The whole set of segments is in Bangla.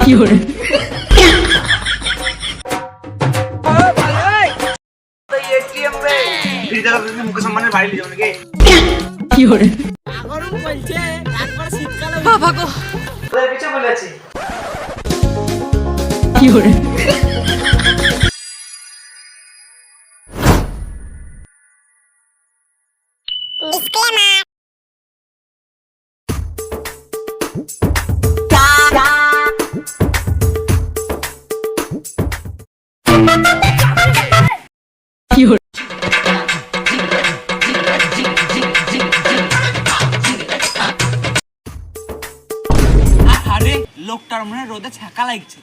fiore, fiore, fiore, Disclaimer. fiore, আরে লোকটার মনে রোদে ছাকা লাগছে।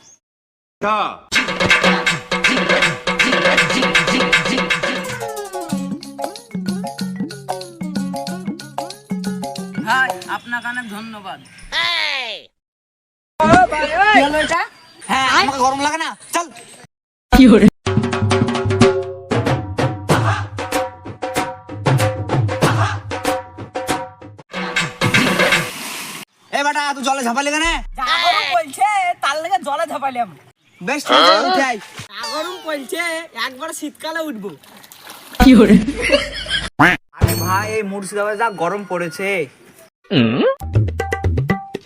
ভাই আপনাকে অনেক ধন্যবাদ। হ্যাঁ আমাকে গরম লাগে না, চল। fiore, এ বেটা তুই জলে ঝাপালি কেন? গরম বলছে তার লাগে জলে ঝাপালাম। বেশ ঠিক আছে উঠাই। গরম বলছে একবার শীতকালে উঠবো। fiore, আরে ভাই এই মুর্শিদাবাদে যা গরম পড়েছে।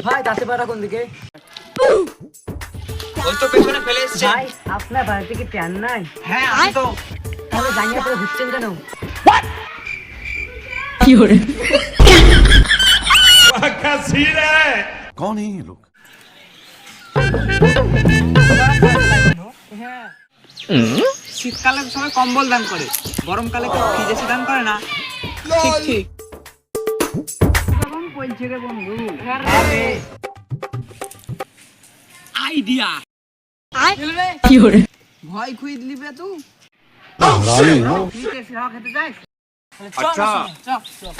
ভাই দাঁতে পাটা কোন দিকে? ওই তো পেছনে ফেলে এসেছে। ভাই আপনার বাড়িতে কি প্যান নাই? হ্যাঁ আমি তো। তাহলে জানিয়ে পরে ঘুরছেন কেন? fiore, कौन है ये लोग? হ্যাঁ শীতকালে সবাই কম্বল দান করে, গরমকালে কেউ ফ্রিজ এসে দান করে না। ঠিক ঠিক। গরম পড়ছে রে বন্ধু। আইডিয়া fiore, ভয় খুইদ লিবে তুই। रानी हो নিতে সেবা খেতে যাস? আচ্ছা চল চল।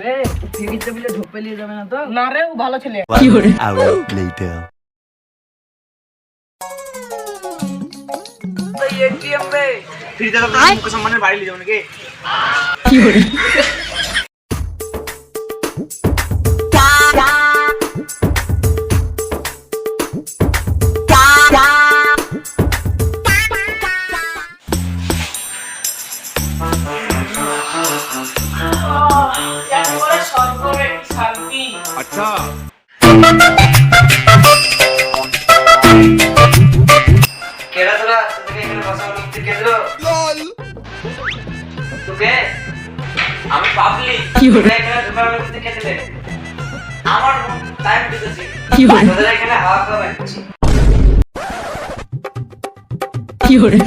বে ফিরি টেবিলে ঢোপে নিয়ে যাবে না তো? না রে ও ভালো ছেলে। fiore, hour later. এটিএম রে ফ্রিজে রাখো, মুকেশ আম্বানির বাড়ি নিয়ে যাও নাকি? fiore, अच्छा কেডা তোরা তোকে এখানে বসা হলো তুই কেন্দ্র তোকে আমি পাবলিক fiore, এখানে ঢোকার করতে কেটে আমার টাইম দিতেছি fiore, তোদের এখানে হাওয়া খাওয়া বাড়ছি। fiore,